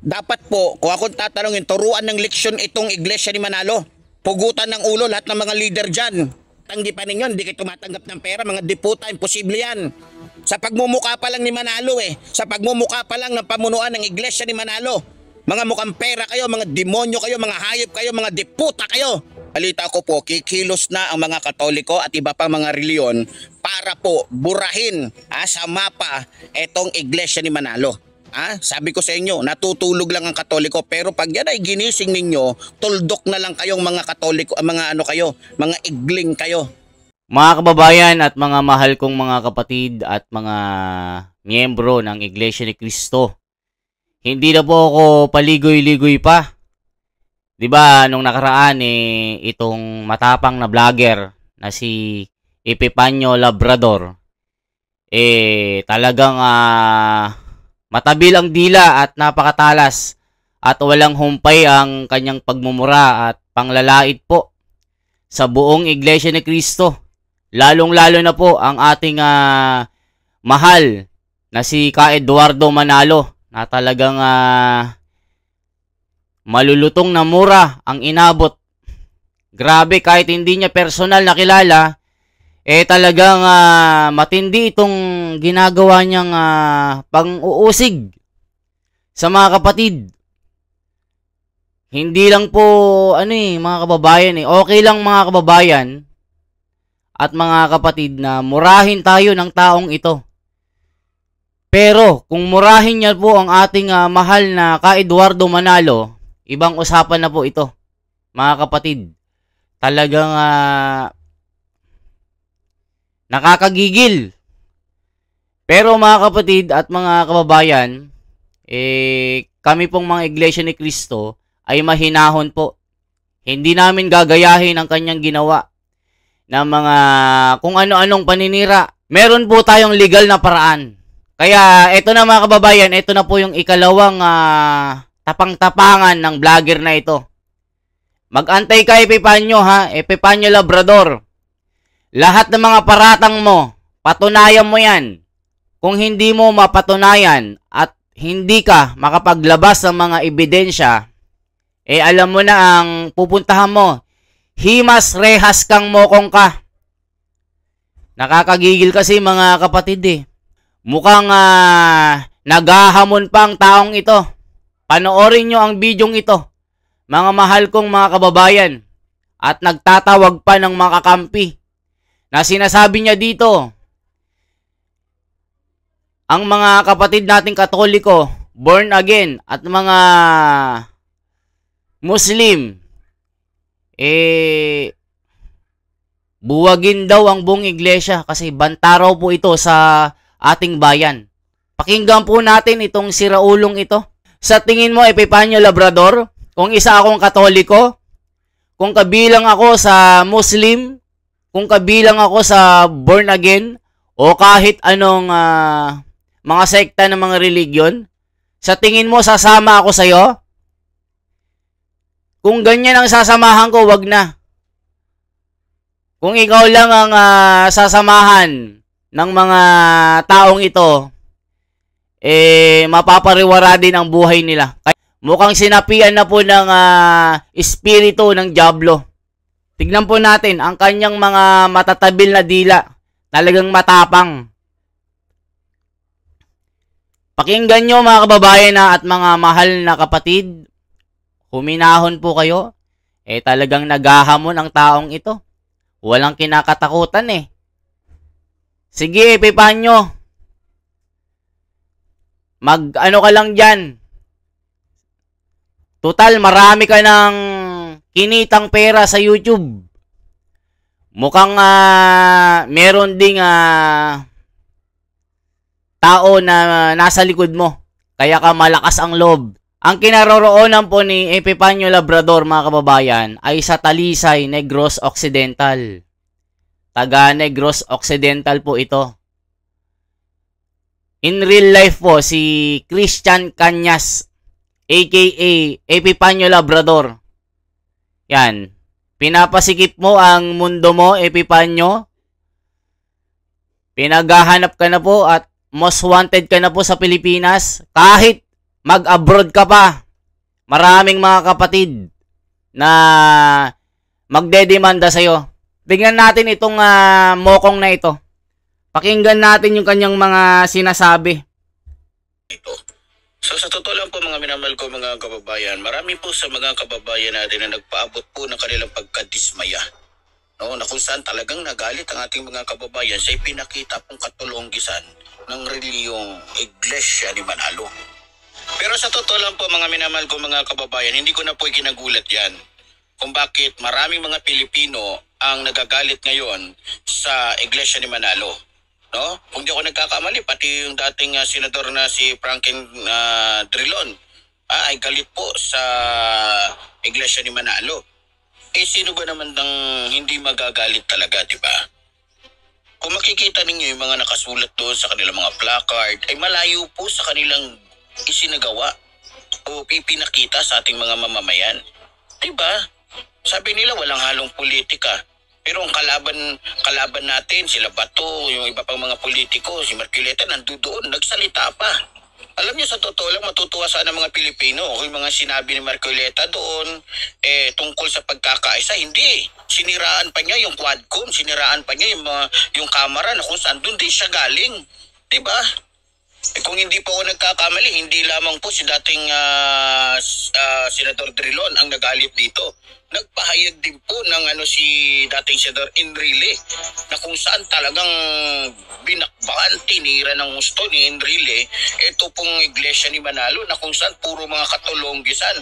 Dapat po, kung akong tatanungin, turuan ng leksyon itong iglesia ni Manalo. Pugutan ng ulo lahat ng mga leader dyan. Tanggipan ninyo, hindi kayo tumatanggap ng pera, mga deputa, imposible yan. Sa pagmumuka pa lang ni Manalo sa pagmumuka pa lang ng pamunuan ng iglesia ni Manalo. Mga mukhang pera kayo, mga demonyo kayo, mga hayop kayo, mga deputa kayo. Balita ko po, kikilos na ang mga Katoliko at iba pang mga reliyon para po burahin sa mapa itong iglesia ni Manalo. Sabi ko sa inyo, natutulog lang ang Katoliko, pero pag yan ay ginising ninyo, tuldok na lang kayong mga Katoliko, mga ano kayo, mga igling kayo. Mga kababayan at mga mahal kong mga kapatid at mga miyembro ng Iglesia ni Cristo, hindi na po ako paligoy-ligoy pa. 'Di ba nung nakaraan itong matapang na vlogger na si Epipanyo Labrador talagang matabil ang dila at napakatalas at walang humpay ang kanyang pagmumura at panglalait po sa buong Iglesia ni Cristo. Lalong-lalo na po ang ating mahal na si Ka Eduardo Manalo na talagang malulutong na mura ang inabot. Grabe, kahit hindi niya personal nakilala, talagang matindi itong ginagawa niyang pang-uusig sa mga kapatid. Hindi lang po mga kababayan okay lang mga kababayan at mga kapatid na murahin tayo ng taong ito. Pero kung murahin niya po ang ating mahal na Ka Eduardo Manalo, ibang usapan na po ito, mga kapatid. Talagang nakakagigil. Pero mga kapatid at mga kababayan, kami pong mga Iglesia ni Cristo ay mahinahon po. Hindi namin gagayahin ang kanyang ginawa na mga kung ano-anong paninira. Meron po tayong legal na paraan. Kaya ito na mga kababayan, ito na po yung ikalawang tapang-tapangan ng vlogger na ito. Mag-antay ka Epipanyo Epipanyo Labrador. Lahat ng mga paratang mo, patunayan mo yan. Kung hindi mo mapatunayan at hindi ka makapaglabas ng mga ebidensya, alam mo na ang pupuntahan mo. Himas rehas kang mokong ka. Nakakagigil kasi mga kapatid Mukhang naghahamon pa ang taong ito. Panoorin nyo ang bidyong ito, mga mahal kong mga kababayan. At nagtatawag pa ng mga kakampi na sinasabi niya dito, ang mga kapatid nating Katoliko, born again, at mga Muslim, buwagin daw ang buong iglesia kasi bantaraw po ito sa ating bayan. Pakinggan po natin itong siraulong ito. Sa tingin mo, Epipanyo Labrador, kung isa akong Katoliko, kung kabilang ako sa Muslim, kung kabilang ako sa born again, o kahit anong mga sekta ng mga religion, sa tingin mo sasama ako sa'yo? Kung ganyan ang sasamahan ko, wag na. Kung ikaw lang ang sasamahan ng mga taong ito, mapapariwara din ang buhay nila. Mukhang sinapian na po ng espiritu ng Diablo. Tignan po natin ang kanyang mga matatabil na dila. Talagang matapang. Pakinggan nyo mga kababayan at mga mahal na kapatid. Huminahon po kayo. Talagang naghahamon ang taong ito. Walang kinakatakutan Sige, Epipanyo. Mag-ano ka lang dyan. Total, marami ka ng kinitang pera sa YouTube. Mukhang meron ding tao na nasa likod mo. Kaya ka malakas ang loob. Ang kinaroroonan po ni Epipanyo Labrador, mga kababayan, ay sa Talisay, Negros Occidental. Taga Negros Occidental po ito. In real life po, si Christian Cañas, aka Epipanyo Labrador. Yan. Pinapasikip mo ang mundo mo, Epipanyo. Pinaghahanap ka na po at most wanted ka na po sa Pilipinas. Kahit mag-abroad ka pa. Maraming mga kapatid na magdedemanda sa'yo. Tingnan natin itong mokong na ito. Pakinggan natin yung kanyang mga sinasabi. Ito. So sa totoo lang po mga minamahal ko mga kababayan, marami po sa mga kababayan natin na nagpaabot po ng kanilang pagkadismaya. No, na kung saan talagang nagalit ang ating mga kababayan sa ipinakita pong katulonggisan ng reliyong Iglesia ni Manalo. Pero sa totoo lang po mga minamahal ko mga kababayan, hindi ko na po ikinagulat yan kung bakit maraming mga Pilipino ang nagagalit ngayon sa Iglesia ni Manalo. No? Kung di ako nagkakamali, pati yung dating senador na si Franklin Drilon ay galit po sa Iglesia ni Manalo. Eh sino ba naman nang hindi magagalit talaga, di ba? Kung makikita ninyo yung mga nakasulat doon sa kanilang mga placard, ay malayo po sa kanilang isinagawa o ipinakita sa ating mga mamamayan. Di ba? Sabi nila walang halong politika. Pero ang kalaban natin, sila Bato, yung iba pang mga politiko, si Marcoleta, nandoon, nagsalita pa. Alam niyo, sa totoo lang, matutuwa sana mga Pilipino kung yung mga sinabi ni Marcoleta doon tungkol sa pagkakaisa. Hindi. Siniraan pa niya yung Quadcom, siniraan pa niya yung kamera na kung saan doon din siya galing. Diba? Kung hindi po ako nagkakamali, hindi lamang po si dating Senador Drilon ang nagalit dito. Nagpahayag din po ng si dating Senador Enrile na kung saan talagang binakbakan, tinira ng gusto ni Enrile ito pong Iglesia ni Manalo na kung saan puro mga katulonggisan,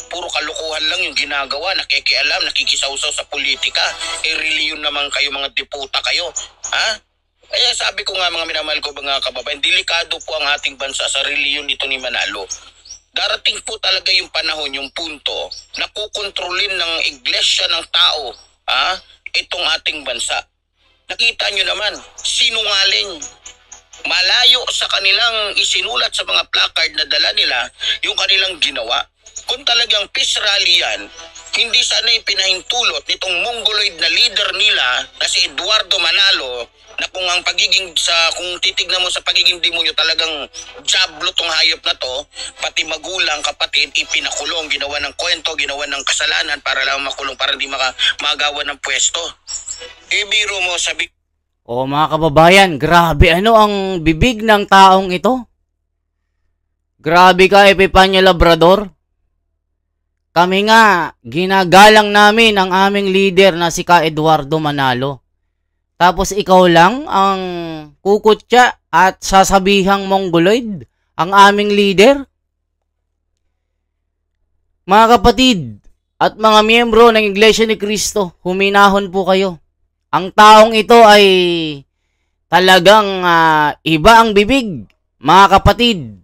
puro kalukuhan lang yung ginagawa, nakikialam, nakikisawsaw sa politika. Reliyon naman kayo, mga diputa kayo. Ha? Kaya sabi ko nga mga minamahal ko mga kababayan, delikado po ang ating bansa sa reliyon nito ni Manalo. Darating po talaga yung panahon, yung punto na kukontrolin ng iglesia ng tao itong ating bansa. Nakita nyo naman, sinungaling. Malayo sa kanilang isinulat sa mga placard na dala nila yung kanilang ginawa. Kung talagang peace rally yan, hindi sana ipinahintulot nitong mongoloid na leader nila na si Eduardo Manalo na kung titignan mo sa pagiging demonyo talagang jablo tong hayop na to, pati magulang, kapatid, ipinakulong, ginawa ng kwento, ginawa ng kasalanan para lang makulong, para hindi magawa ng pwesto. Ibiro mo sabi. O mga kababayan, grabe ang bibig ng taong ito. Grabe ka, Epifanio Labrador. Kami nga, ginagalang namin ang aming leader na si Ka Eduardo Manalo. Tapos ikaw lang ang kukutya at sasabihang mongoloid ang aming leader? Mga kapatid at mga miyembro ng Iglesia ni Cristo, huminahon po kayo. Ang taong ito ay talagang iba ang bibig, mga kapatid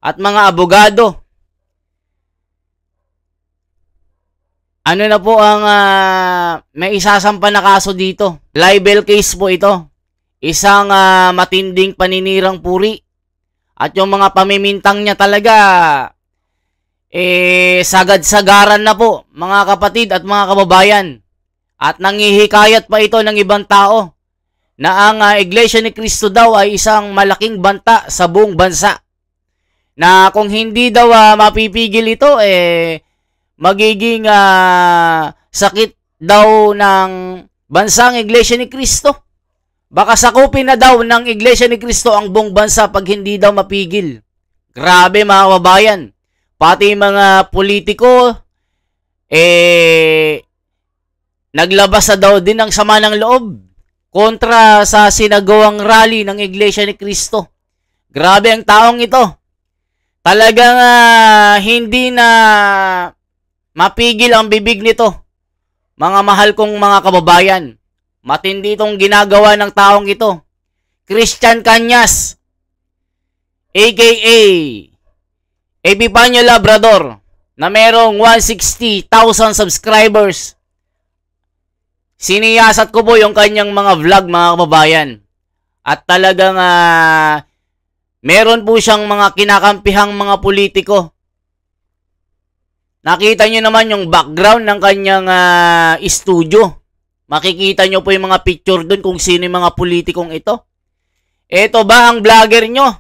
at mga abogado. Ano na po ang may isasampa na kaso dito? Libel case po ito. Isang matinding paninirang puri. At yung mga pamimintang niya talaga, sagad-sagaran na po, mga kapatid at mga kababayan. At nangihikayat pa ito ng ibang tao na ang Iglesia ni Cristo daw ay isang malaking banta sa buong bansa. Na kung hindi daw mapipigil ito, magiging sakit daw ng bansang Iglesia ni Cristo. Baka sakupin na daw ng Iglesia ni Cristo ang buong bansa pag hindi daw mapigil. Grabe mga kababayan. Pati mga politiko, naglabas na daw din ng sama ng loob kontra sa sinagawang rally ng Iglesia ni Cristo. Grabe ang taong ito. Talagang hindi na mapigil ang bibig nito. Mga mahal kong mga kababayan, matindi itong ginagawa ng taong ito. Christian Cañas, aka Epifanio Labrador, na merong 160,000 subscribers. Siniyasat ko po yung kanyang mga vlog, mga kababayan. At talagang meron po siyang mga kinakampihang mga politiko. Nakita nyo naman yung background ng kanyang studio. Makikita nyo po yung mga picture dun kung sino yung mga politikong ito. Ito ba ang vlogger nyo?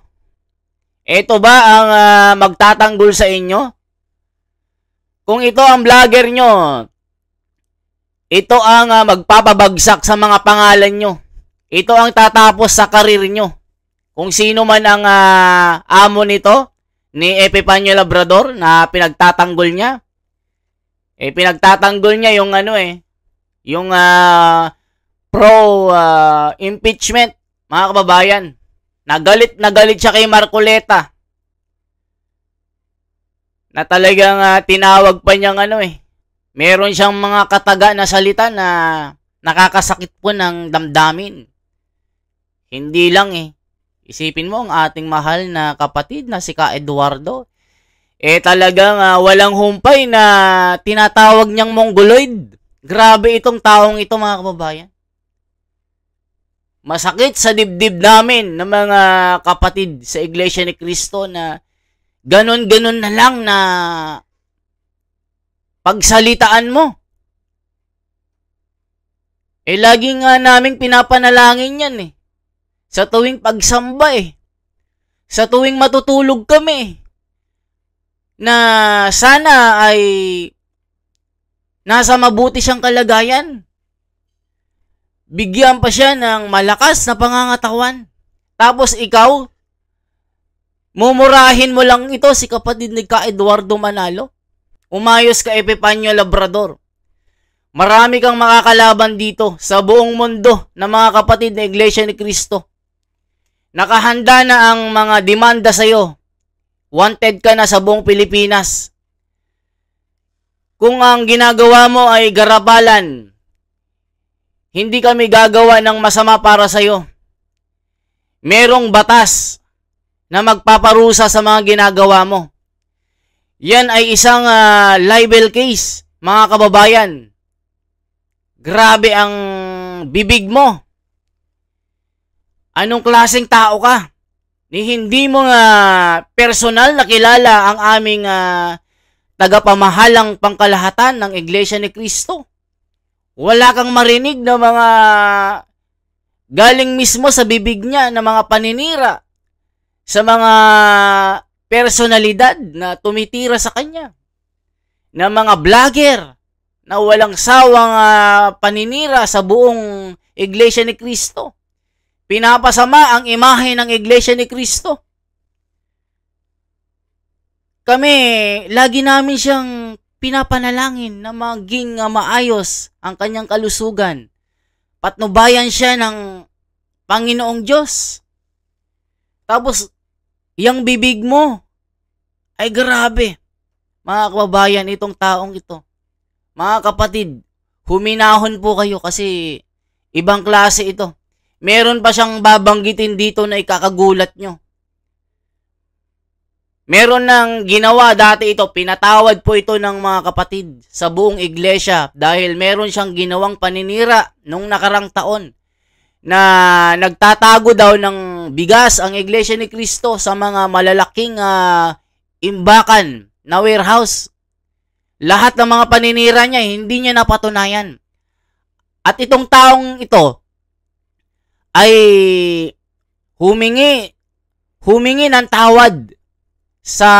Ito ba ang magtatanggol sa inyo? Kung ito ang vlogger nyo, ito ang magpapabagsak sa mga pangalan nyo. Ito ang tatapos sa karir nyo. Kung sino man ang amo nito, ni Epifanio Labrador na pinagtatanggol niya, pinagtatanggol niya yung yung pro impeachment, mga kababayan. Nagalit siya kay Marcoleta. Na talagang tinawag pa niyang meron siyang mga kataga na salita na nakakasakit po ng damdamin. Hindi lang Isipin mo ang ating mahal na kapatid na si Ka Eduardo. Talagang walang humpay na tinatawag niyang mongoloid. Grabe itong taong ito, mga kababayan. Masakit sa dibdib namin ng mga kapatid sa Iglesia ni Cristo na ganon-ganon na lang na pagsalitaan mo. Lagi nga naming pinapanalangin yan sa tuwing pagsamba sa tuwing matutulog kami na sana ay nasa mabuti siyang kalagayan. Bigyan pa siya ng malakas na pangangatawan. Tapos ikaw, mumurahin mo lang ito si kapatid ni Ka Eduardo Manalo. Umayos ka, Epifanio Labrador. Marami kang makakalaban dito sa buong mundo ng mga kapatid na Iglesia ni Cristo. Nakahanda na ang mga demanda sa iyo. Wanted ka na sa buong Pilipinas. Kung ang ginagawa mo ay garabalan, hindi kami gagawa ng masama para sa iyo. Merong batas na magpaparusa sa mga ginagawa mo. Yan ay isang libel case, mga kababayan. Grabe ang bibig mo. Anong klaseng tao ka? Hindi mo personal na kilala ang aming tagapamahalang pangkalahatan ng Iglesia ni Cristo. Wala kang marinig na mga galing mismo sa bibig niya na mga paninira sa mga personalidad na tumitira sa kanya. Na mga vlogger na walang sawang paninira sa buong Iglesia ni Cristo. Pinapasama ang imahe ng Iglesia ni Cristo. Kami, lagi namin siyang pinapanalangin na maging maayos ang kanyang kalusugan. Patnubayan siya ng Panginoong Diyos. Tapos, yung bibig mo ay grabe. Mga kababayan, itong taong ito. Mga kapatid, huminahon po kayo kasi ibang klase ito. Meron pa siyang babanggitin dito na ikakagulat nyo. Meron nang ginawa dati ito, pinatawad po ito ng mga kapatid sa buong iglesia dahil meron siyang ginawang paninira nung nakarang taon na nagtatago daw ng bigas ang Iglesia ni Cristo sa mga malalaking imbakan na warehouse. Lahat ng mga paninira niya, hindi niya napatunayan. At itong taong ito ay humingi ng tawad sa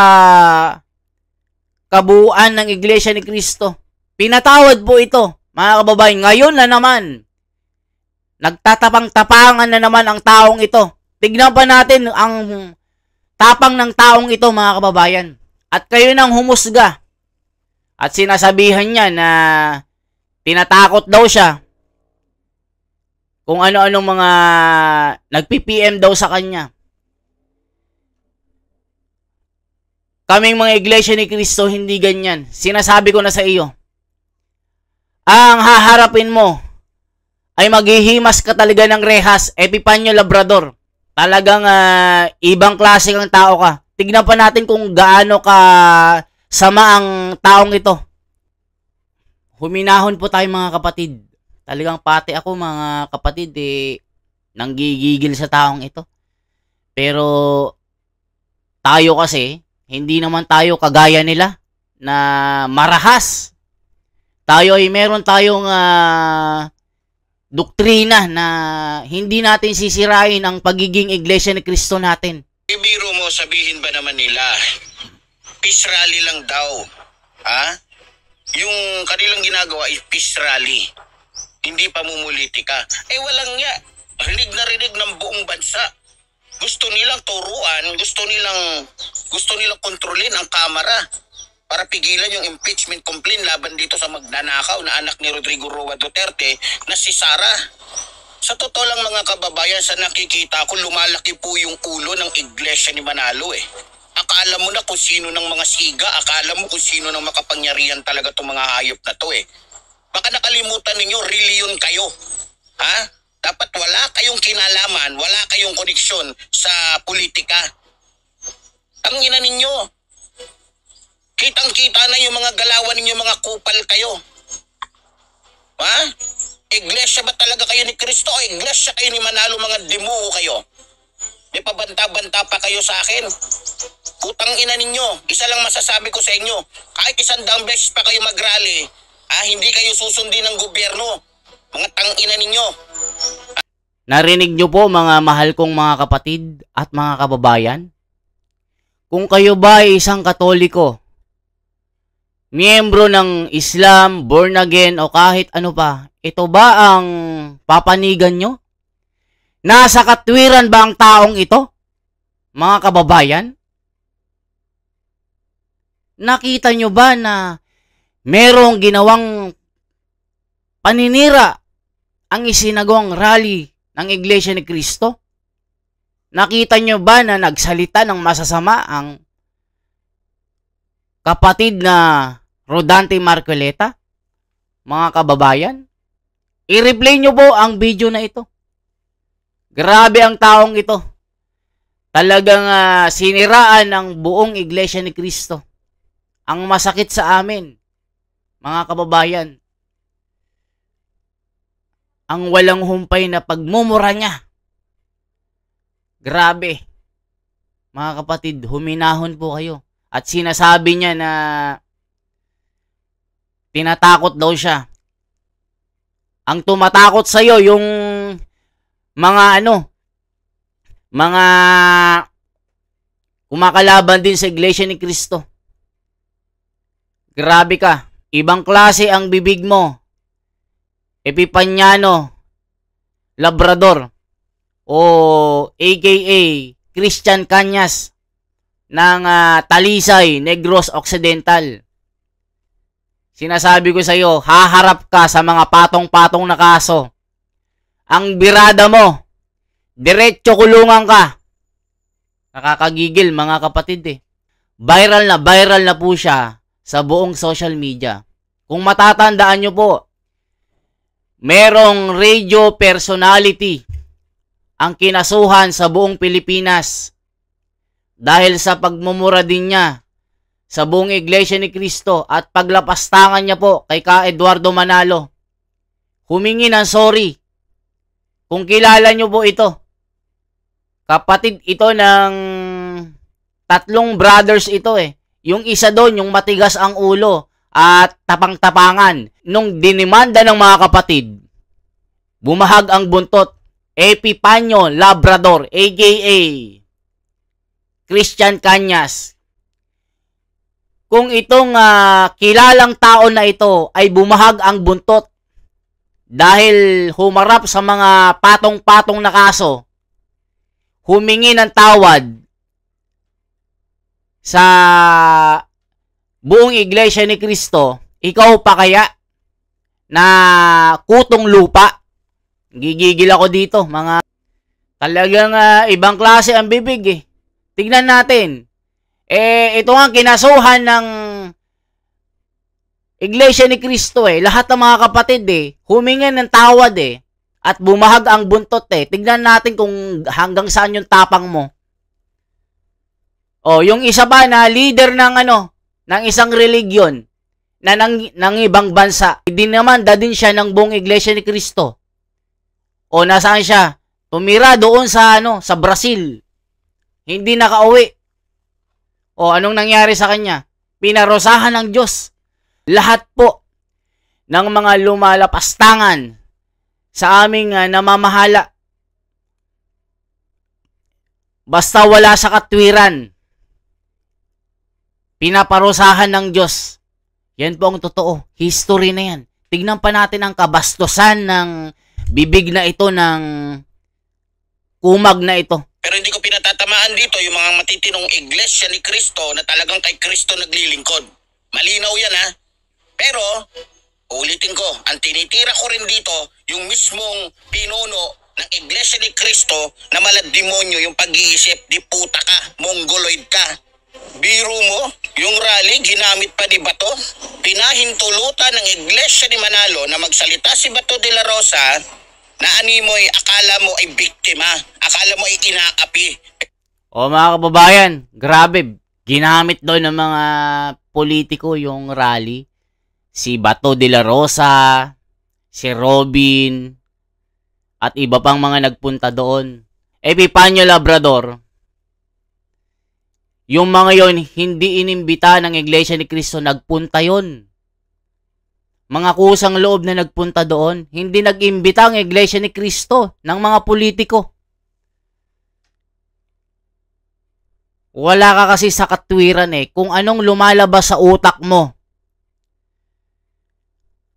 kabuuan ng Iglesia ni Cristo. Pinatawad po ito, mga kababayan. Ngayon na naman, nagtatapang-tapangan na naman ang taong ito. Tignan pa natin ang tapang ng taong ito, mga kababayan. At kayo nang humusga. At sinasabihan niya na tinatakot daw siya kung ano-anong mga nagpi-PM daw sa kanya. Kaming mga Iglesia ni Cristo, hindi ganyan. Sinasabi ko na sa iyo. Ang haharapin mo ay maghihimas ka talaga ng rehas, Epifanio Labrador. Talagang ibang klase kang tao ka. Tignan pa natin kung gaano ka sama ang taong ito. Huminahon po tayo, mga kapatid. Talagang pati ako, mga kapatid, nanggigigil sa taong ito. Pero tayo kasi, hindi naman tayo kagaya nila na marahas. Tayo ay meron tayong doktrina na hindi natin sisirain ang pagiging Iglesia ni Cristo natin. Ibiro mo, sabihin ba naman nila, peace rally lang daw. Ha? Yung kanilang ginagawa is peace rally. Hindi pa mumulitika. Walang nga. Rinig na rinig ng buong bansa. Gusto nilang turuan, gusto nilang kontrolin ang Kamara para pigilan yung impeachment complaint laban dito sa magnanakaw na anak ni Rodrigo Roa Duterte na si Sara. Sa totoo lang mga kababayan, sa nakikita ko, lumalaki po yung ulo ng iglesia ni Manalo Akala mo na kung sino ng mga siga, akala mo kung sino ng makapangyarihan talaga itong mga hayop na to Baka nakalimutan ninyo, reliyon kayo. Ha? Dapat wala kayong kinalaman, wala kayong koneksyon sa politika. Tangina ninyo. Kitang-kita na yung mga galawan ninyo, mga kupal kayo. Ha? Iglesia ba talaga kayo ni Kristo o iglesia kayo ni Manalo, mga dimuho kayo? Di pa banta-banta pa kayo sa akin? Putang ina ninyo. Isa lang masasabi ko sa inyo. Kahit 100 beses pa kayo mag-rally, hindi kayo susundin ng gobyerno. Mga tangina ninyo. Narinig nyo po mga mahal kong mga kapatid at mga kababayan? Kung kayo ba ay isang Katoliko, miyembro ng Islam, born again o kahit ano pa, ito ba ang papanigan nyo? Nasa katwiran ba ang taong ito? Mga kababayan? Nakita nyo ba na merong ginawang paninira ang isinagawang rally ng Iglesia ni Cristo? Nakita nyo ba na nagsalita ng masasama ang kapatid na Rodante Marcoleta? Mga kababayan, i-replay nyo po ang video na ito. Grabe ang taong ito. Talagang siniraan ng buong Iglesia ni Cristo. Ang masakit sa amin, mga kababayan, ang walang humpay na pagmumura niya. Grabe. Mga kapatid, huminahon po kayo. At sinasabi niya na tinatakot daw siya. Ang tumatakot sa'yo, yung mga mga kumakalaban din sa Iglesia ni Cristo. Grabe ka. Ibang klase ang bibig mo. Epipanyano Labrador o aka Christian Cañas ng Talisay, Negros Occidental. Sinasabi ko sa iyo, haharap ka sa mga patong-patong na kaso. Ang birada mo, diretso kulungan ka. Nakakagigil mga kapatid Viral na po siya sa buong social media. Kung matatandaan nyo po, merong radio personality ang kinasuhan sa buong Pilipinas dahil sa pagmumura din niya sa buong Iglesia ni Cristo at paglapastangan niya po kay Ka Eduardo Manalo. Humingi ng sorry. Kung kilala nyo po ito, kapatid ito ng 3 brothers ito Yung isa doon, yung matigas ang ulo at tapang-tapangan. Nung dinimanda ng mga kapatid, bumahag ang buntot. Epipanyo Labrador, aka Christian Cañas. Kung itong kilalang tao na ito ay bumahag ang buntot dahil humarap sa mga patong-patong na kaso, humingi ng tawad sa buong Iglesia ni Cristo, ikaw pa kaya na kutong lupa? Gigigil ako dito, mga talagang ibang klase ang bibig Tignan natin. Ito nga kinasuhan ng Iglesia ni Cristo Lahat ng mga kapatid humingi ng tawad at bumahag ang buntot Tignan natin kung hanggang saan yung tapang mo. Yung isa pa na leader ng ng isang religion na ng ibang bansa, dinamanda din siya ng buong Iglesia ni Cristo. Nasaan siya? Tumira doon sa sa Brazil. Hindi nakauwi. Anong nangyari sa kanya? Pinarosahan ng Diyos. Lahat po ng mga lumalapastangan sa aming namamahala. Basta wala sa katwiran, pinaparusahan ng Diyos. Yan po ang totoo. History na yan. Tignan pa natin ang kabastusan ng bibig na ito, ng kumag na ito. Pero hindi ko pinatatamaan dito yung mga matitinong iglesia ni Kristo na talagang kay Kristo naglilingkod. Malinaw yan ha. Pero, ulitin ko, ang tinitira ko rin dito, yung mismong pinuno ng iglesia ni Kristo na malademonyo yung pag-iisip, di puta ka, mongoloid ka. Biro mo, yung rally ginamit pa ni Bato, pinahintulutan ng iglesia ni Manalo na magsalita si Bato de la Rosa na animoy akala mo ay biktima, akala mo ay inaapi. O mga kababayan, grabe, ginamit doon ng mga politiko yung rally. Si Bato de la Rosa, si Robin, at iba pang mga nagpunta doon. Epifanio Labrador, yung mga yon hindi inimbita ng Iglesia ni Cristo, nagpunta yon. Mga kusang loob na nagpunta doon, hindi nag-imbita ang Iglesia ni Cristo ng mga politiko. Wala ka kasi sa katwiran kung anong lumalabas sa utak mo.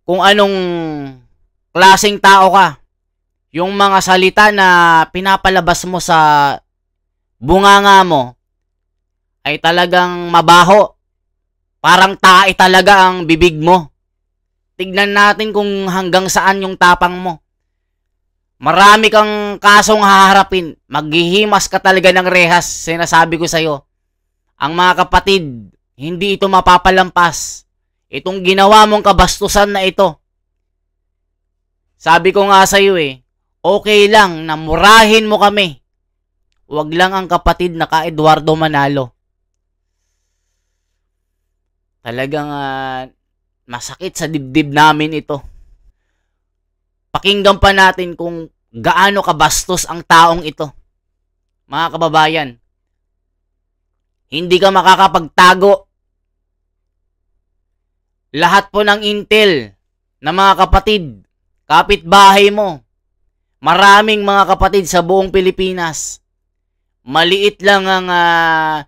Kung anong klaseng tao ka. Yung mga salita na pinapalabas mo sa bunganga mo ay talagang mabaho. Parang tae talaga ang bibig mo. Tignan natin kung hanggang saan yung tapang mo. Marami kang kasong haharapin. Maghihimas ka talaga ng rehas. Sinasabi ko sa'yo. Ang mga kapatid, hindi ito mapapalampas. Itong ginawa mong kabastusan na ito. Sabi ko nga sa'yo okay lang na murahin mo kami. Huwag lang ang kapatid na ka Eduardo Manalo. Talagang masakit sa dibdib namin ito. Pakinggan pa natin kung gaano kabastos ang taong ito. Mga kababayan, hindi ka makakapagtago. Lahat po ng intel na mga kapatid, kapitbahay mo, maraming mga kapatid sa buong Pilipinas. Maliit lang ang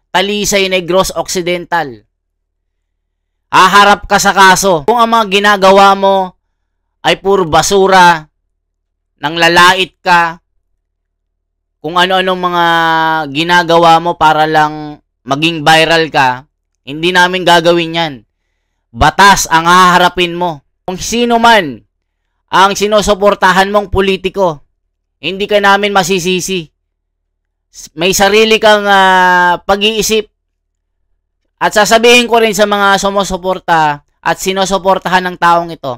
Talisay Negros Occidental. Haharap ka sa kaso. Kung ang mga ginagawa mo ay puro basura, nang lalait ka, kung ano-anong mga ginagawa mo para lang maging viral ka, hindi namin gagawin yan. Batas ang haharapin mo. Kung sino man ang sinusuportahan mong politiko, hindi ka namin masisisi. May sarili kang pag-iisip. At sasabihin ko rin sa mga sumusuporta at sinusuportahan ng taong ito,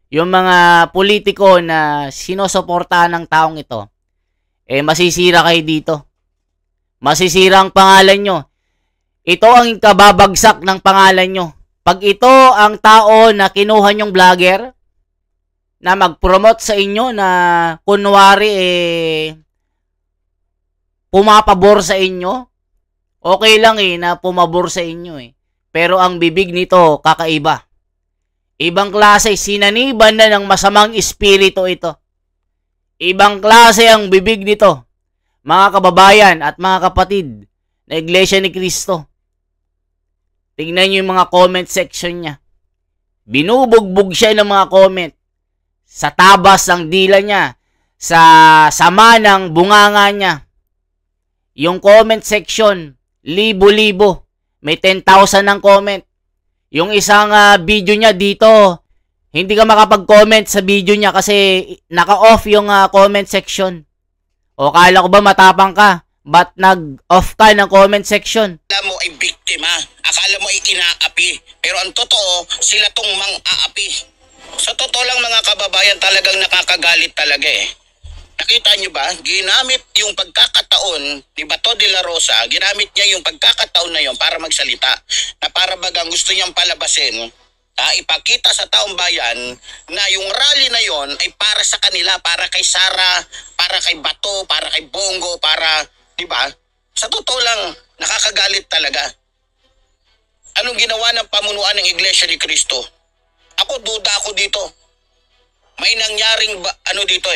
yung mga politiko na sinusuportahan ng taong ito, masisira kayo dito. Masisira ang pangalan nyo. Ito ang kababagsak ng pangalan nyo. Pag ito ang tao na kinuha nyong vlogger, na mag-promote sa inyo na kunwari pumapabor sa inyo, okay lang na pumabor sa inyo Pero ang bibig nito kakaiba. Ibang klase, sinaniban na ng masamang espiritu ito. Ibang klase ang bibig nito. Mga kababayan at mga kapatid na Iglesia ni Cristo. Tingnan nyo yung mga comment section niya. Binubugbog siya ng mga comment. Sa tabas ng dila niya. Sa sama ng bunganga niya. Yung comment section, libo-libo. May 10,000 ng comment. Yung isang video niya dito, hindi ka makapag-comment sa video niya kasi naka-off yung comment section. O kala ko ba matapang ka? Ba't nag-off ka ng comment section? Akala mo ay biktima, akala mo ay inaapi. Pero ang totoo, sila tong mang-aapi. Sa totoo lang mga kababayan, talagang nakakagalit talaga Nakita nyo ba? Ginamit yung pagkakataon ni Bato de la Rosa, ginamit niya yung pagkakataon na yon para magsalita. Na para bagang gusto niyang palabasin, ipakita sa taong bayan na yung rally na yon ay para sa kanila, para kay Sara, para kay Bato, para kay Bongo, para, di ba? Sa totoo lang, nakakagalit talaga. Anong ginawa ng pamunuan ng Iglesia ni Cristo? Ako, duda ako dito. May nangyaring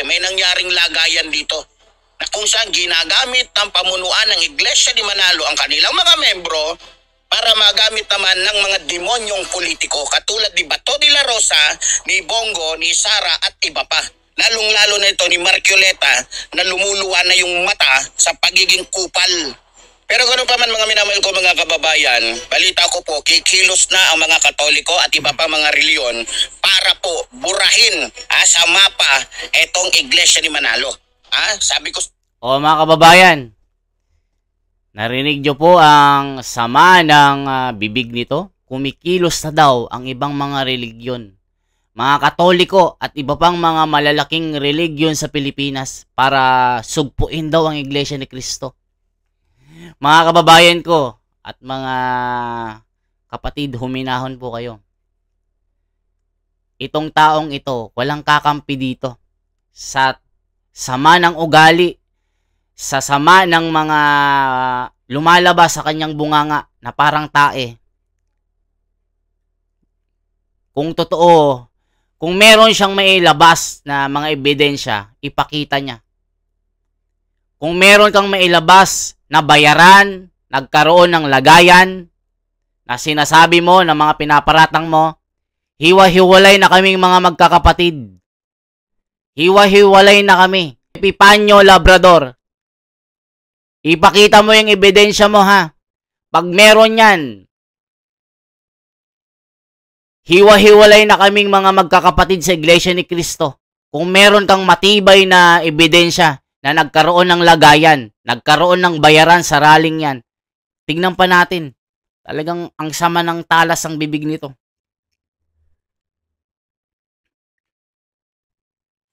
may nangyaring lagayan dito na kung saan ginagamit ng pamunuan ng Iglesia ni Manalo ang kanilang mga membro para magamit naman ng mga demonyong politiko katulad ni Bato de la Rosa, ni Bongo, ni Sara at iba pa. Lalong-lalo na ito ni Marcoleta na lumuluwa na yung mata sa pagiging kupal. Pero ganoon pa man mga minamahal ko mga kababayan, balita ko po kikilos na ang mga Katoliko at iba pa mga reliyon para po burahin sa mapa etong Iglesia ni Manalo. Sabi ko... O mga kababayan, narinig nyo po ang sama ng bibig nito? Kumikilos na daw ang ibang mga religiyon, mga Katoliko at iba pang mga malalaking religiyon sa Pilipinas para sugpuin daw ang Iglesia ni Cristo. Mga kababayan ko at mga kapatid, huminahon po kayo. Itong taong ito, walang kakampi dito sa sama ng ugali, sa sama ng mga lumalabas sa kanyang bunganga na parang tae. Kung totoo, kung meron siyang mailabas na mga ebidensya, ipakita niya. Kung meron kang mailabas na bayaran, nagkaroon ng lagayan, na sinasabi mo, na mga pinaparatang mo, hiwa-hiwalay na kaming mga magkakapatid. Hiwa-hiwalay na kami. Epipanyo Labrador. Ipakita mo yung ebidensya mo ha. Pag meron yan, hiwa-hiwalay na kaming mga magkakapatid sa Iglesia ni Cristo. Kung meron kang matibay na ebidensya na nagkaroon ng lagayan, nagkaroon ng bayaran sa raling yan, tignan pa natin. Talagang ang sama ng talas ang bibig nito.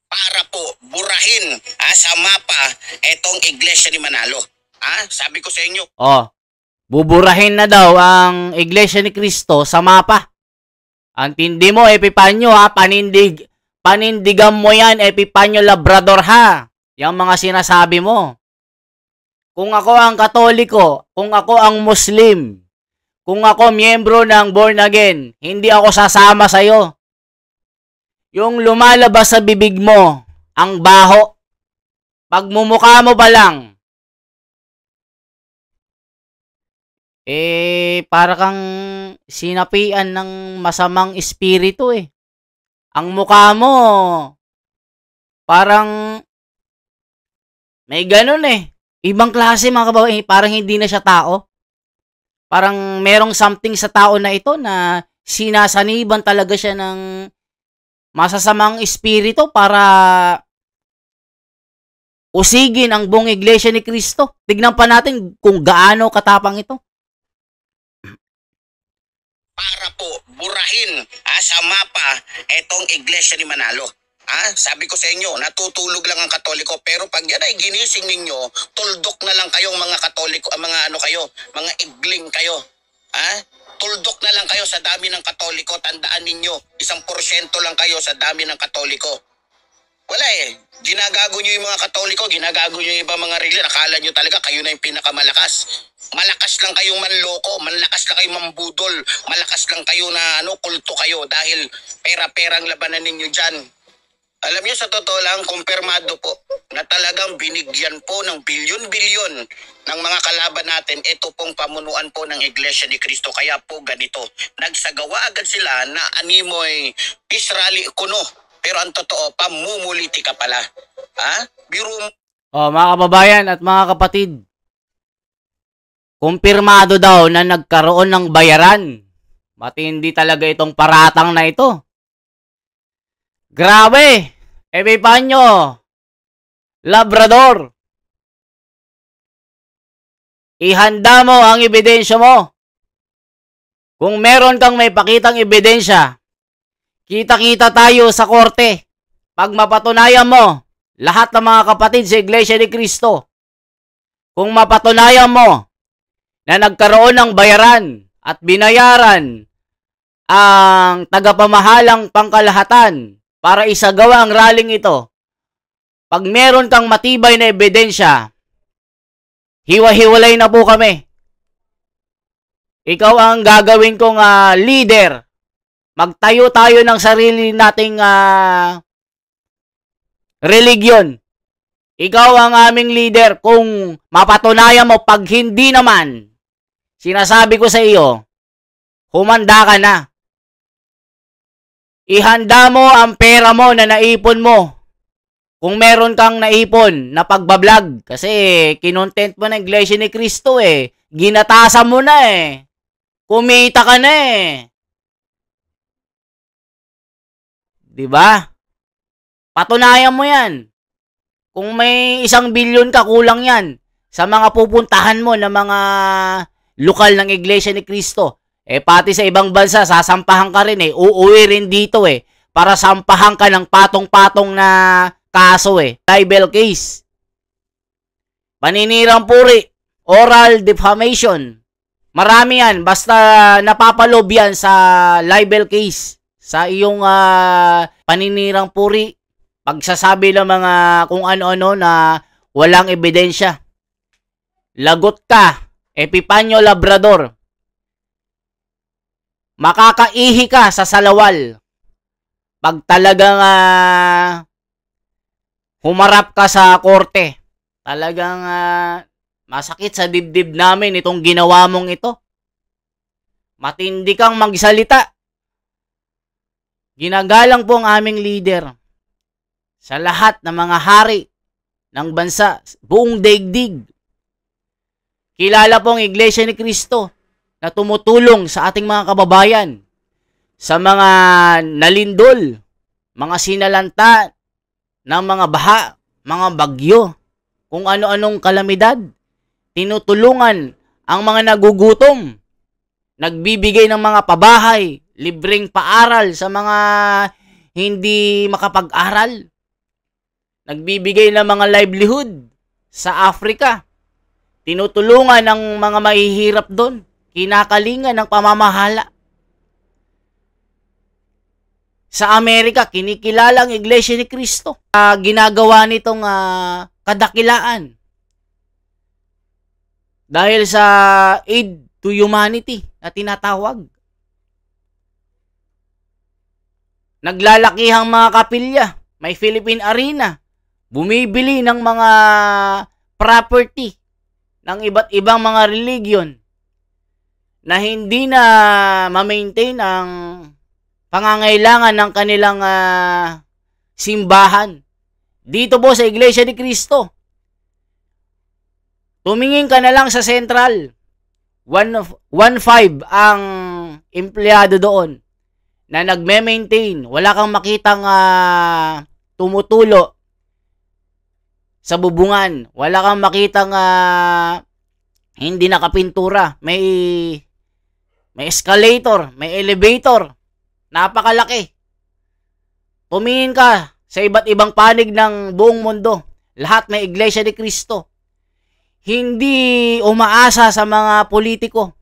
Para po burahin sa mapa etong Iglesia ni Manalo. Sabi ko sa inyo. Buburahin na daw ang Iglesia ni Cristo sa mapa. Ang tindi mo, Epipanyo ha, panindigan mo yan, Epipanyo Labrador ha. Yung mga sinasabi mo. Kung ako ang Katoliko, kung ako ang Muslim, kung ako miyembro ng Born Again, hindi ako sasama sa'yo. Yung lumalabas sa bibig mo, ang baho, pagmumukha mo pa lang, para kang sinapian ng masamang espiritu eh. Ang mukha mo, parang may ganun eh. Ibang klase mga kababayan, parang hindi na siya tao. Parang merong something sa tao na ito na sinasaniban talaga siya ng masasamang espiritu para usigin ang buong Iglesia ni Cristo. Tignan pa natin kung gaano katapang ito. Para po burahin sa mapa etong Iglesia ni Manalo. Sabi ko sa inyo, natutulog lang ang Katoliko, pero pag yan ay ginising ninyo, tuldok na lang kayong mga Katoliko, mga igling kayo. Tuldok na lang kayo sa dami ng Katoliko, tandaan ninyo, 1% lang kayo sa dami ng Katoliko. Wala ginagago nyo yung mga Katoliko, ginagago nyo yung ibang mga religion, akala nyo talaga kayo na yung pinakamalakas. Malakas lang kayong manloko, malakas lang kayong mambudol, malakas lang kayo na kulto kayo dahil pera-perang labanan ninyo dyan. Alam niyo, sa totoo lang, kumpirmado po na talagang binigyan po ng bilyon-bilyon ng mga kalaban natin ito pong pamunuan po ng Iglesia ni Cristo. Kaya po ganito, nagsagawa agad sila na animoy peace rally kuno. Pero ang totoo, pamumulitika pala. Biro... Mga kababayan at mga kapatid, kumpirmado daw na nagkaroon ng bayaran. Matindi talaga itong paratang na ito. Grabe! Epipanyo Labrador, ihanda mo ang ebidensya mo. Kung meron kang may pakitang ebidensya, kita-kita tayo sa korte. Pag mapatunayan mo, lahat ng mga kapatid sa Iglesia ni Cristo, kung mapatunayan mo na nagkaroon ng bayaran at binayaran ang tagapamahalang pangkalahatan para isagawa ang rallying ito, pag meron kang matibay na ebidensya, hiwa-hiwalay na po kami. Ikaw ang gagawin kong leader. Magtayo tayo ng sarili nating religion. Ikaw ang aming leader. Kung mapatunayan mo, pag hindi naman, sinasabi ko sa iyo, humanda ka na. Ihanda mo ang pera mo na naipon mo. Kung meron kang naipon na pagbablog, kasi kinontent mo na Iglesia ni Cristo eh. Ginatasan mo na eh. Kumita ka na eh. Diba? Patunayan mo yan. Kung may 1 bilyon ka, kulang yan. Sa mga pupuntahan mo na mga lokal ng Iglesia ni Cristo. Eh pati sa ibang bansa, sasampahan ka rin eh. Uuwi rin dito eh. Para sampahan ka ng patong-patong na kaso eh. Libel case. Paninirang puri. Oral defamation. Marami yan. Basta napapalob yan sa libel case. Sa iyong paninirang puri. Pagsasabi ng mga kung ano-ano na walang ebidensya. Lagot ka. Epipanyo Labrador. Makakaihi ka sa salawal. Pag talagang humarap ka sa korte, talagang masakit sa dibdib namin itong ginawa mong ito. Matindi kang magsalita. Ginagalang po ang aming leader sa lahat ng mga hari ng bansa, buong daigdig. Kilala po ang Iglesia ni Cristo na tumutulong sa ating mga kababayan sa mga nalindol, mga sinalanta ng mga baha, mga bagyo, kung ano-anong kalamidad. Tinutulungan ang mga nagugutom, nagbibigay ng mga pabahay, libreng paaral sa mga hindi makapag-aral, nagbibigay ng mga livelihood sa Africa, tinutulungan ang mga mahihirap doon, kinakalingan ng pamamahala. Sa Amerika, kinikilala ang Iglesia ni Cristo. Ginagawa nitong kadakilaan. Dahil sa aid to humanity na tinatawag. Naglalakihang mga kapilya. May Philippine Arena. Bumibili ng mga property ng iba't ibang mga religion na hindi na ma-maintain ang pangangailangan ng kanilang simbahan. Dito po sa Iglesia ni Cristo. Tumingin ka na lang sa Central. 1.5 ang empleyado doon na nagme-maintain. Wala kang makitang tumutulo sa bubungan. Wala kang makitang hindi nakapintura. May escalator, may elevator. Napakalaki. Tumingin ka sa iba't ibang panig ng buong mundo. Lahat may Iglesia ni Cristo. Hindi umaasa sa mga politiko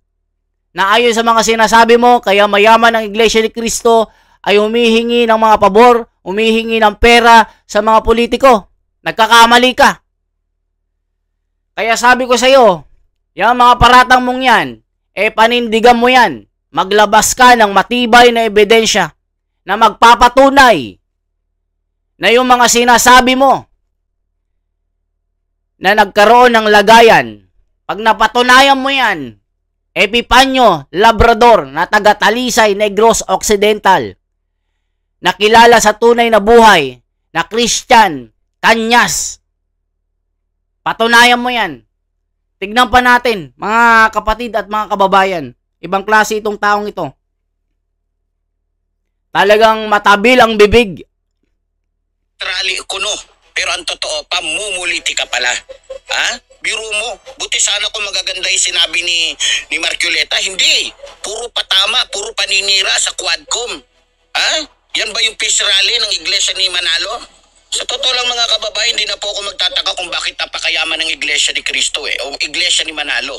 na ayon sa mga sinasabi mo, kaya mayaman ang Iglesia ni Cristo ay humihingi ng mga pabor, humihingi ng pera sa mga politiko. Nagkakamali ka. Kaya sabi ko sa iyo, yung mga paratang mong yan, panindigan mo yan. Maglabas ka ng matibay na ebidensya na magpapatunay na yung mga sinasabi mo na nagkaroon ng lagayan. Pag napatunayan mo yan, Epipanyo Labrador na taga Talisay, Negros Occidental, nakilala sa tunay na buhay na Christian Kanyas. Patunayan mo yan. Tignan pa natin, mga kapatid at mga kababayan. Ibang klase itong taong ito. Talagang matabil ang bibig. Rally kuno. Pero ang totoo, pamumuliti ka pala. Ha? Biro mo. Buti sana kung magaganda yung sinabi ni Marculeta. Hindi. Puro patama, puro paninira sa Quadcom. Ha? Yan ba yung peace rally ng Iglesia ni Manalo? Sa totoo lang mga kababayan, hindi na po ako magtataka kung bakit napakayaman ng Iglesia ni Cristo o Iglesia ni Manalo.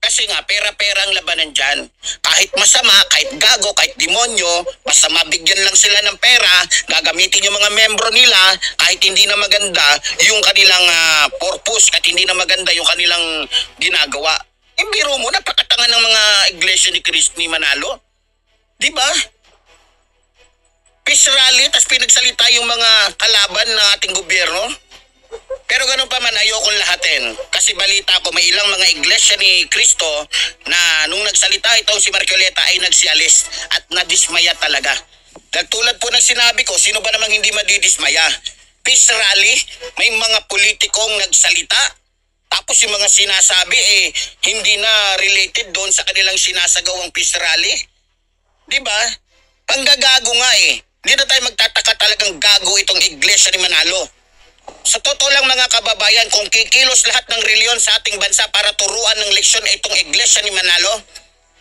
Kasi nga, pera-pera ang labanan dyan. Kahit masama, kahit gago, kahit demonyo, basta mabigyan lang sila ng pera, gagamitin yung mga membro nila, kahit hindi na maganda yung kanilang purpose, kahit hindi na maganda yung kanilang ginagawa. Biro mo, napakatanga ng mga Iglesia ni Cristo ni Manalo. Diba? Peace rally, tas pinagsalita yung mga kalaban ng ating gobyerno. Pero ganun pa man, ayokong lahatin. Kasi balita ko, may ilang mga iglesia ni Cristo na nung nagsalita itong si Marcoleta ay nagsialis at nadismaya talaga. Dahil tulad po ng sinabi ko, sino ba namang hindi madidismaya? Peace rally, may mga politikong nagsalita, tapos yung mga sinasabi hindi na related doon sa kanilang sinasagawang peace rally. Diba? Panggagago nga Hindi na tayo magtataka talagang gago itong iglesia ni Manalo. Sa totoo lang mga kababayan, kung kikilos lahat ng reliyon sa ating bansa para turuan ng leksyon itong iglesia ni Manalo,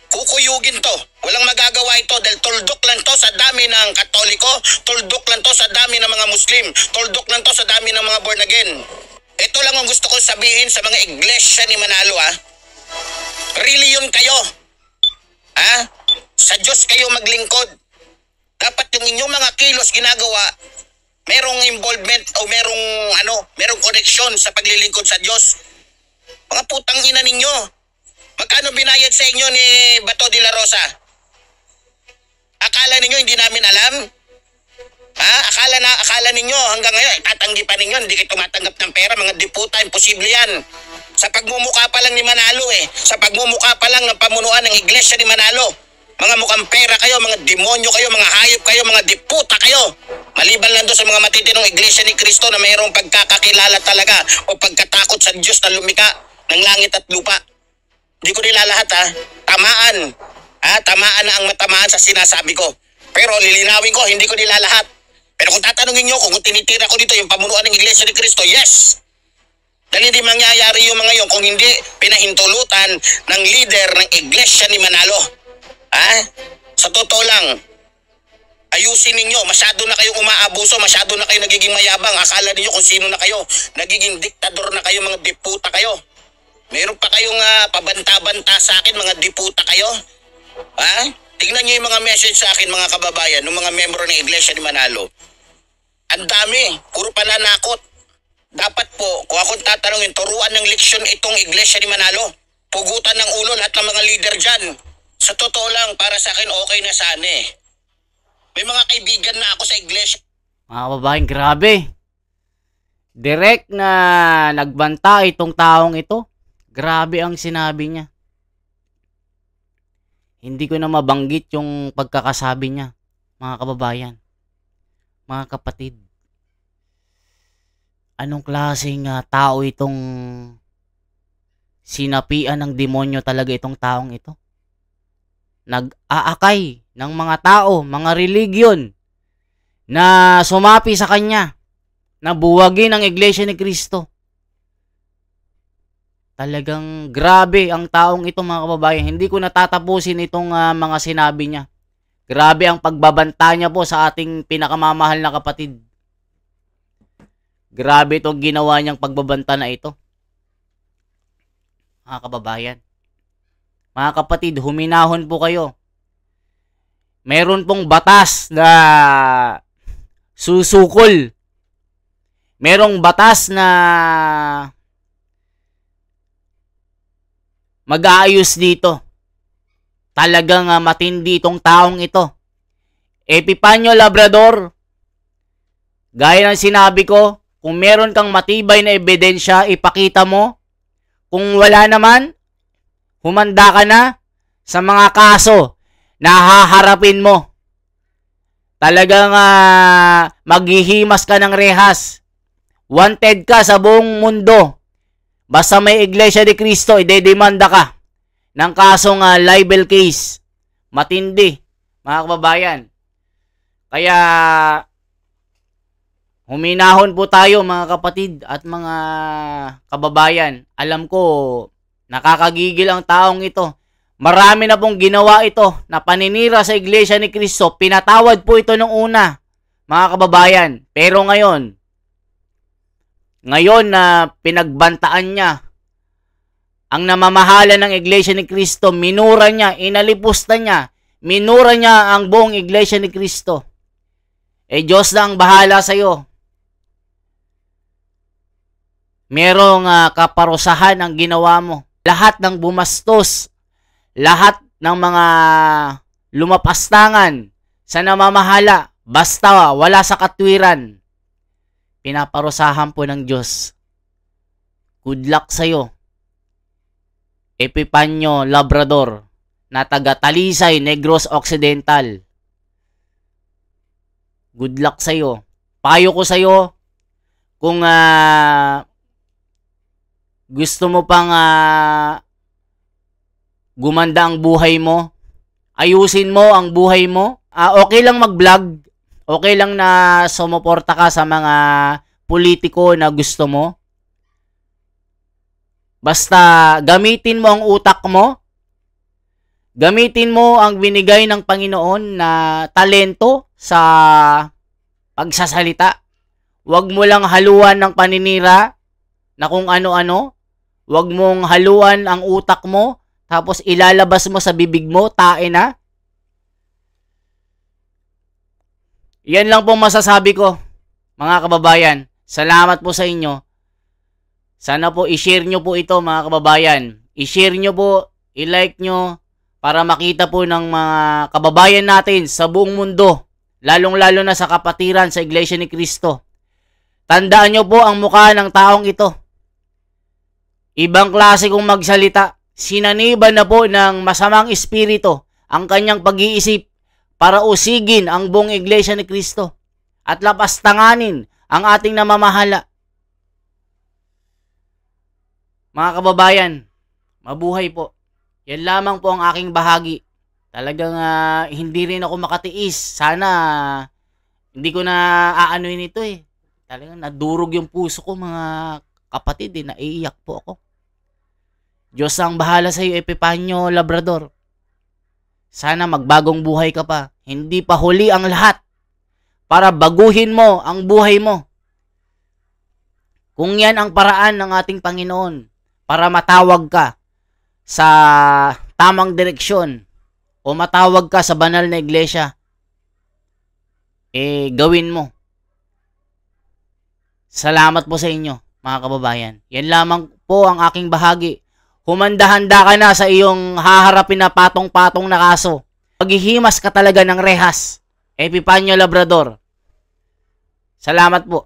kukuyugin to. Walang magagawa ito dahil tuldok lang to sa dami ng Katoliko, tuldok lang to sa dami ng mga Muslim, tuldok lang to sa dami ng mga born again. Ito lang ang gusto kong sabihin sa mga iglesia ni Manalo Reliyon kayo. Sa Diyos kayo maglingkod. Dapat yung inyong mga kilos ginagawa, merong involvement o merong connection sa paglilingkod sa Diyos. Mga putang ina ninyo. Magkano binayad sa inyo ni Bato de la Rosa? Akala ninyo hindi namin alam? Akala ninyo hanggang ngayon tatanggi pa ninyo, hindi kayo tumatanggap ng pera, mga diputa, imposible yan. Sa pagmumukha pa lang ni Manalo sa pagmumukha pa lang ng pamunuan ng iglesia ni Manalo. Mga mukhang pera kayo, mga demonyo kayo, mga hayop kayo, mga diputa kayo. Maliban lang doon sa mga matitinong iglesia ni Cristo na mayroong pagkakakilala talaga o pagkatakot sa Diyos na lumika ng langit at lupa. Hindi ko nilalahat Tamaan. Tamaan na ang matamaan sa sinasabi ko. Pero lilinawin ko, hindi ko nilalahat. Pero kung tatanungin nyo kung tinitira ko dito yung pamunuan ng iglesia ni Cristo, yes! Dahil hindi mangyayari yung mga yun kung hindi pinahintulutan ng leader ng iglesia ni Manalo. Sa totoo lang, ayusin ninyo. Masyado na kayong umaabuso, masyado na kayo nagiging mayabang. Akala niyo kung sino na kayo. Nagiging diktador na kayo, mga diputa kayo. Meron pa kayong pabanta-banta sa akin, mga diputa kayo. Tingnan niyo yung mga message sa akin, mga kababayan, ng mga membro ng iglesia ni Manalo. Ang dami, puro pananakot. Dapat po, kung akong tatanungin, turuan ng leksyon itong iglesia ni Manalo. Pugutan ng ulo lahat ng mga leader dyan. Sa totoo lang, para sa akin, okay na sana May mga kaibigan na ako sa iglesia. Mga kababayan, grabe. Direct na nagbanta itong taong ito. Grabe ang sinabi niya. Hindi ko na mabanggit yung pagkakasabi niya, mga kababayan. Mga kapatid. Anong klaseng tao itong sinapian ng demonyo talaga itong taong ito? Nag-aakay ng mga tao, mga religion na sumapi sa kanya, na buwagin ang iglesia ni Cristo. Talagang grabe ang taong ito, mga kababayan. Hindi ko natatapusin itong mga sinabi niya. Grabe ang pagbabanta niya po sa ating pinakamamahal na kapatid. Grabe itong ginawa niyang pagbabanta na ito. Mga kababayan. Mga kapatid, huminahon po kayo. Meron pong batas na susukol. Merong batas na mag-aayos dito. Talagang matindi itong taong ito. Epifanio Labrador, gaya ng sinabi ko, kung meron kang matibay na ebidensya, ipakita mo. Kung wala naman, humanda ka na sa mga kaso na haharapin mo. Talagang maghihimas ka ng rehas. Wanted ka sa buong mundo. Basta may iglesia ni Cristo, idedemanda ka ng kasong libel case. Matindi, mga kababayan. Kaya huminahon po tayo, mga kapatid at mga kababayan. Alam ko, nakakagigil ang taong ito. Marami na pong ginawa ito na paninira sa iglesia ni Cristo. Pinatawad po ito nung una, mga kababayan. Pero ngayon na pinagbantaan niya ang namamahala ng iglesia ni Cristo, minura niya, inalipusta niya, minura niya ang buong iglesia ni Cristo. Diyos na ang bahala sa iyo. Merong kaparusahan ang ginawa mo. Lahat ng bumastos, lahat ng mga lumapastangan sa namamahala, basta wala sa katwiran, pinaparusahan po ng Diyos. Good luck sa'yo. Epipanyo Labrador na taga Talisay, Negros Occidental. Good luck sa'yo. Payo ko sa'yo, kung gusto mo pang gumanda ang buhay mo, ayusin mo ang buhay mo, okay lang mag-vlog, okay lang na sumuporta ka sa mga politiko na gusto mo. Basta gamitin mo ang utak mo, gamitin mo ang binigay ng Panginoon na talento sa pagsasalita. Huwag mo lang haluan ng paninira na kung ano-ano. Huwag mong haluan ang utak mo, tapos ilalabas mo sa bibig mo, tae na. Yan lang po masasabi ko, mga kababayan. Salamat po sa inyo. Sana po i-share nyo po ito, mga kababayan. I-share nyo po, i-like nyo, para makita po ng mga kababayan natin sa buong mundo, lalong-lalo na sa kapatiran sa Iglesia ni Cristo. Tandaan nyo po ang mukha ng taong ito. Ibang klase kong magsalita. Sinaniban na po ng masamang espiritu ang kanyang pag-iisip para usigin ang buong Iglesia ni Cristo at lapastanganin ang ating namamahala. Mga kababayan, mabuhay po. Yan lamang po ang aking bahagi. Talagang hindi rin ako makatiis. Sana hindi ko na aanuin ito eh. Talagang nadurog yung puso ko, mga kapatid eh. Naiiyak po ako. Diyos ang bahala sa iyo, Epipanyo Labrador. Sana magbagong buhay ka pa. Hindi pa huli ang lahat para baguhin mo ang buhay mo. Kung yan ang paraan ng ating Panginoon para matawag ka sa tamang direksyon o matawag ka sa banal na iglesia, gawin mo. Salamat po sa inyo, mga kababayan. Yan lamang po ang aking bahagi. Humanda-handa ka na sa iyong haharapin na patong-patong na kaso. Paghihimas ka talaga ng rehas. Epipanyo Labrador. Salamat po.